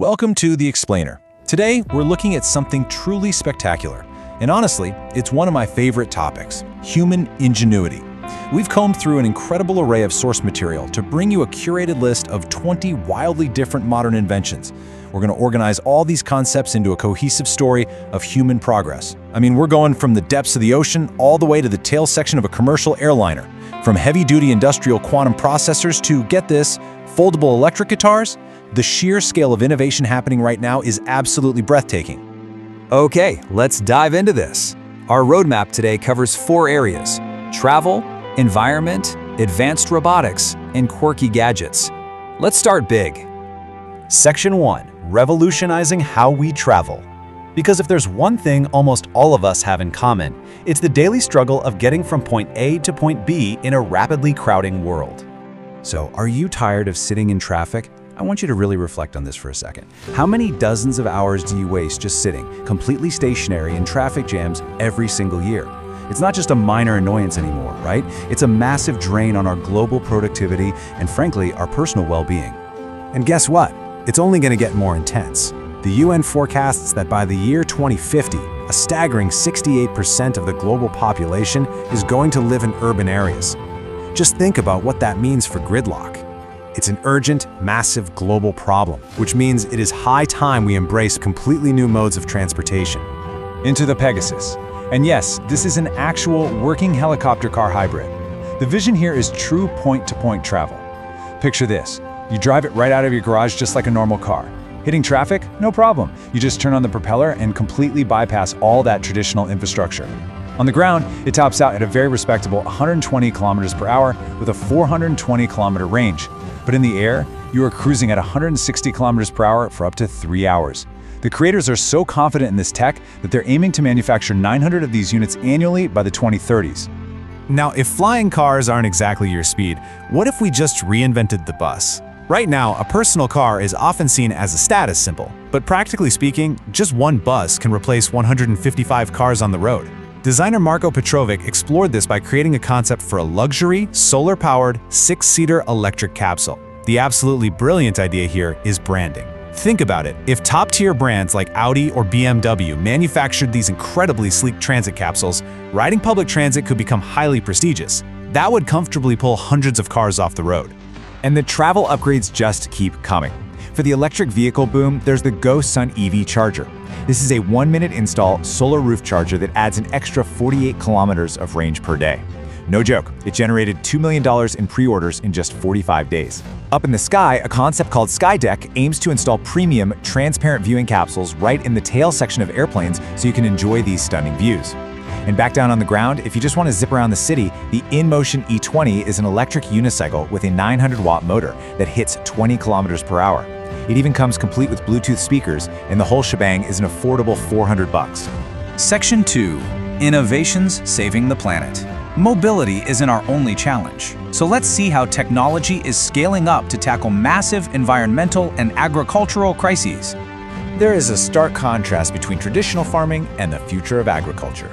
Welcome to The Explainer. Today, we're looking at something truly spectacular. And honestly, it's one of my favorite topics, human ingenuity. We've combed through an incredible array of source material to bring you a curated list of 20 wildly different modern inventions. We're going to organize all these concepts into a cohesive story of human progress. I mean, we're going from the depths of the ocean all the way to the tail section of a commercial airliner. From heavy-duty industrial quantum processors to, get this, foldable electric guitars. The sheer scale of innovation happening right now is absolutely breathtaking. Okay, let's dive into this. Our roadmap today covers 4 areas: travel, environment, advanced robotics, and quirky gadgets. Let's start big. Section 1. Revolutionizing how we travel. Because if there's one thing almost all of us have in common, it's the daily struggle of getting from point A to point B in a rapidly crowding world. So, are you tired of sitting in traffic? I want you to really reflect on this for a second. How many dozens of hours do you waste just sitting, completely stationary in traffic jams every single year? It's not just a minor annoyance anymore, right? It's a massive drain on our global productivity and, frankly, our personal well-being. And guess what? It's only going to get more intense. The UN forecasts that by the year 2050, a staggering 68% of the global population is going to live in urban areas. Just think about what that means for gridlock. It's an urgent, massive global problem, which means it is high time we embrace completely new modes of transportation. Into the Pegasus. And yes, this is an actual working helicopter car hybrid. The vision here is true point-to-point travel. Picture this. You drive it right out of your garage just like a normal car. Hitting traffic? No problem. You just turn on the propeller and completely bypass all that traditional infrastructure. On the ground, it tops out at a very respectable 120 kilometers per hour with a 420 kilometer range. But in the air, you are cruising at 160 kilometers per hour for up to 3 hours. The creators are so confident in this tech that they're aiming to manufacture 900 of these units annually by the 2030s. Now, if flying cars aren't exactly your speed, what if we just reinvented the bus? Right now, a personal car is often seen as a status symbol, but practically speaking, just one bus can replace 155 cars on the road. Designer Marko Petrovic explored this by creating a concept for a luxury, solar-powered, 6-seater electric capsule. The absolutely brilliant idea here is branding. Think about it. If top-tier brands like Audi or BMW manufactured these incredibly sleek transit capsules, riding public transit could become highly prestigious. That would comfortably pull hundreds of cars off the road. And the travel upgrades just keep coming. For the electric vehicle boom, there's the GoSun EV charger. This is a 1-minute install solar roof charger that adds an extra 48 kilometers of range per day. No joke, it generated $2 million in pre-orders in just 45 days. Up in the sky, a concept called SkyDeck aims to install premium, transparent viewing capsules right in the tail section of airplanes so you can enjoy these stunning views. And back down on the ground, if you just want to zip around the city, the InMotion E20 is an electric unicycle with a 900-watt motor that hits 20 kilometers per hour. It even comes complete with Bluetooth speakers, and the whole shebang is an affordable $400. Section 2. Innovations saving the planet. Mobility isn't our only challenge, so let's see how technology is scaling up to tackle massive environmental and agricultural crises. There is a stark contrast between traditional farming and the future of agriculture.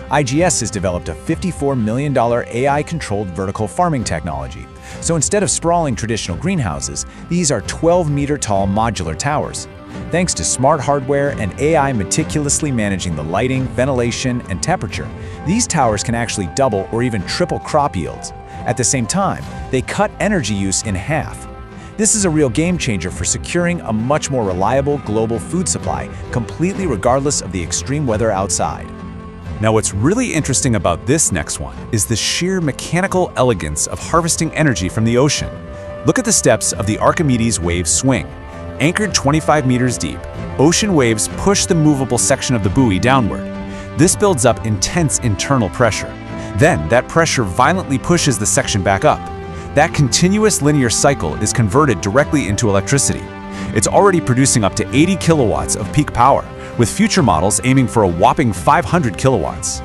IGS has developed a $54 million AI-controlled vertical farming technology. So instead of sprawling traditional greenhouses, these are 12-meter-tall modular towers. Thanks to smart hardware and AI meticulously managing the lighting, ventilation, and temperature, these towers can actually double or even triple crop yields. At the same time, they cut energy use in half. This is a real game changer for securing a much more reliable global food supply, completely regardless of the extreme weather outside. Now, what's really interesting about this next one is the sheer mechanical elegance of harvesting energy from the ocean. Look at the steps of the Archimedes wave swing. Anchored 25 meters deep, ocean waves push the movable section of the buoy downward. This builds up intense internal pressure. Then, that pressure violently pushes the section back up. That continuous linear cycle is converted directly into electricity. It's already producing up to 80 kilowatts of peak power, with future models aiming for a whopping 500 kilowatts.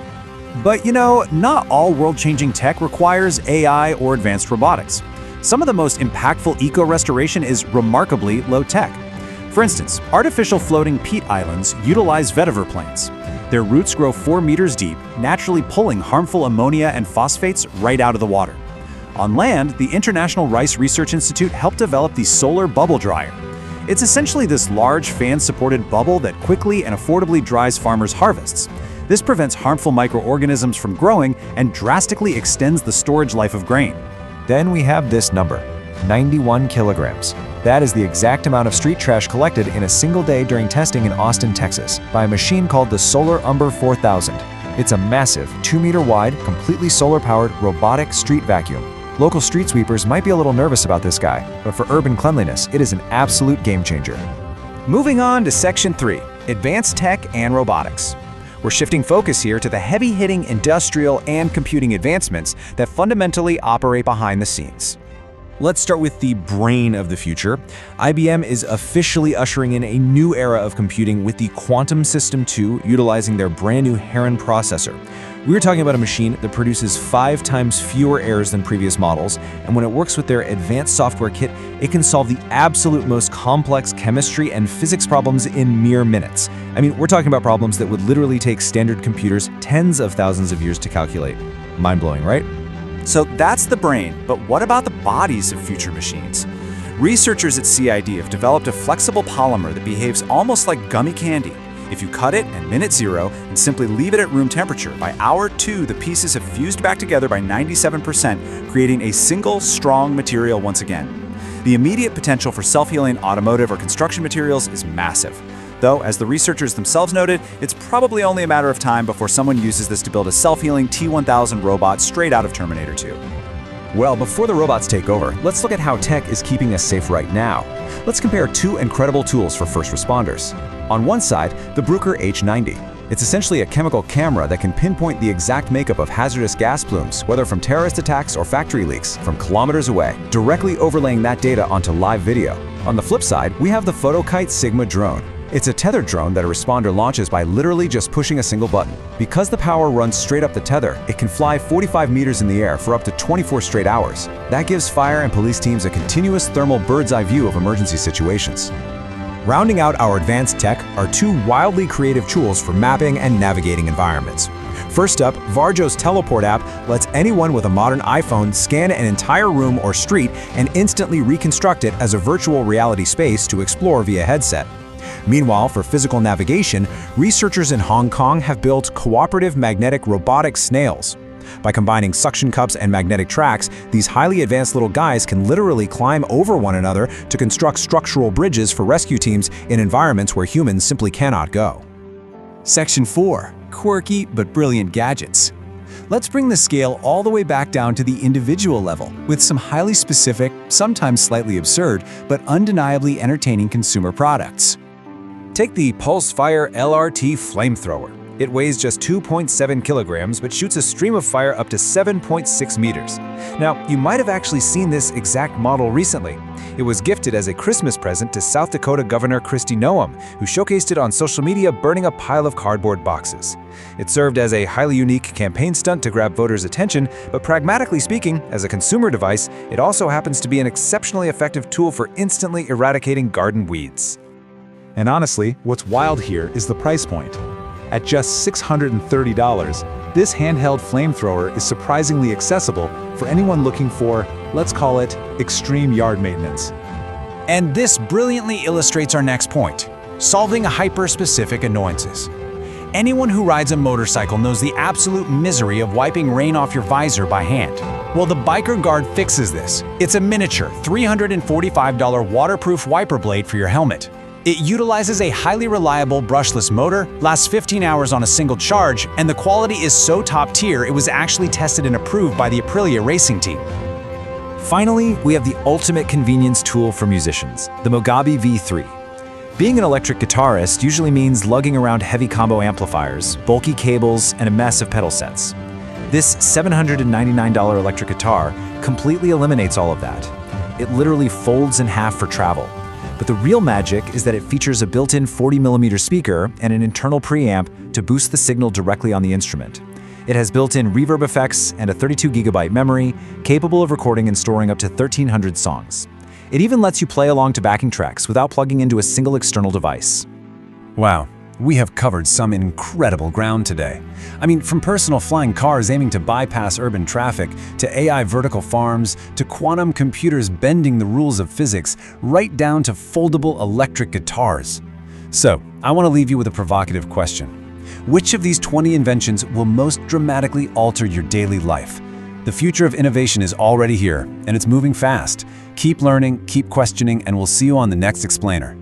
But not all world-changing tech requires AI or advanced robotics. Some of the most impactful eco-restoration is remarkably low-tech. For instance, artificial floating peat islands utilize vetiver plants. Their roots grow 4 meters deep, naturally pulling harmful ammonia and phosphates right out of the water. On land, the International Rice Research Institute helped develop the solar bubble dryer. It's essentially this large fan-supported bubble that quickly and affordably dries farmers' harvests. This prevents harmful microorganisms from growing and drastically extends the storage life of grain. Then we have this number, 91 kilograms. That is the exact amount of street trash collected in a single day during testing in Austin, Texas, by a machine called the Solar Umber 4000. It's a massive, 2-meter wide, completely solar-powered, robotic street vacuum. Local street sweepers might be a little nervous about this guy, but for urban cleanliness, it is an absolute game changer. Moving on to Section 3, Advanced Tech and Robotics. We're shifting focus here to the heavy-hitting industrial and computing advancements that fundamentally operate behind the scenes. Let's start with the brain of the future. IBM is officially ushering in a new era of computing with the Quantum System 2 utilizing their brand new Heron processor. We're talking about a machine that produces 5 times fewer errors than previous models, and when it works with their advanced software kit, it can solve the absolute most complex chemistry and physics problems in mere minutes. I mean, we're talking about problems that would literally take standard computers tens of thousands of years to calculate. Mind-blowing, right? So that's the brain, but what about the bodies of future machines? Researchers at CID have developed a flexible polymer that behaves almost like gummy candy. If you cut it at minute 0 and simply leave it at room temperature, by hour 2 the pieces have fused back together by 97%, creating a single, strong material once again. The immediate potential for self-healing automotive or construction materials is massive. Though, as the researchers themselves noted, it's probably only a matter of time before someone uses this to build a self-healing T-1000 robot straight out of Terminator 2. Well, before the robots take over, let's look at how tech is keeping us safe right now. Let's compare 2 incredible tools for first responders. On one side, the Bruker H90. It's essentially a chemical camera that can pinpoint the exact makeup of hazardous gas plumes, whether from terrorist attacks or factory leaks, from kilometers away, directly overlaying that data onto live video. On the flip side, we have the Photokite Sigma drone. It's a tethered drone that a responder launches by literally just pushing a single button. Because the power runs straight up the tether, it can fly 45 meters in the air for up to 24 straight hours. That gives fire and police teams a continuous thermal bird's-eye view of emergency situations. Rounding out our advanced tech are 2 wildly creative tools for mapping and navigating environments. First up, Varjo's Teleport app lets anyone with a modern iPhone scan an entire room or street and instantly reconstruct it as a virtual reality space to explore via headset. Meanwhile, for physical navigation, researchers in Hong Kong have built cooperative magnetic robotic snails. By combining suction cups and magnetic tracks, these highly advanced little guys can literally climb over one another to construct structural bridges for rescue teams in environments where humans simply cannot go. Section 4. Quirky but brilliant gadgets. Let's bring the scale all the way back down to the individual level, with some highly specific, sometimes slightly absurd, but undeniably entertaining consumer products. Take the Pulsefire LRT flamethrower. It weighs just 2.7 kilograms but shoots a stream of fire up to 7.6 meters. Now, you might have actually seen this exact model recently. It was gifted as a Christmas present to South Dakota Governor Kristi Noem, who showcased it on social media burning a pile of cardboard boxes. It served as a highly unique campaign stunt to grab voters' attention, but pragmatically speaking, as a consumer device, it also happens to be an exceptionally effective tool for instantly eradicating garden weeds. And honestly, what's wild here is the price point. At just $630, this handheld flamethrower is surprisingly accessible for anyone looking for, let's call it, extreme yard maintenance. And this brilliantly illustrates our next point, solving hyper-specific annoyances. Anyone who rides a motorcycle knows the absolute misery of wiping rain off your visor by hand. Well, the Biker Guard fixes this. It's a miniature, $345 waterproof wiper blade for your helmet. It utilizes a highly reliable brushless motor, lasts 15 hours on a single charge, and the quality is so top tier it was actually tested and approved by the Aprilia racing team. Finally, we have the ultimate convenience tool for musicians, the Mogabi V3. Being an electric guitarist usually means lugging around heavy combo amplifiers, bulky cables, and a mess of pedal sets. This $799 electric guitar completely eliminates all of that. It literally folds in half for travel. But the real magic is that it features a built-in 40mm speaker and an internal preamp to boost the signal directly on the instrument. It has built-in reverb effects and a 32GB memory, capable of recording and storing up to 1,300 songs. It even lets you play along to backing tracks without plugging into a single external device. Wow, We have covered some incredible ground today. I mean, from personal flying cars aiming to bypass urban traffic, to AI vertical farms, to quantum computers bending the rules of physics, right down to foldable electric guitars. So, I want to leave you with a provocative question. Which of these 20 inventions will most dramatically alter your daily life? The future of innovation is already here, and it's moving fast. Keep learning, keep questioning, and we'll see you on the next Explainer.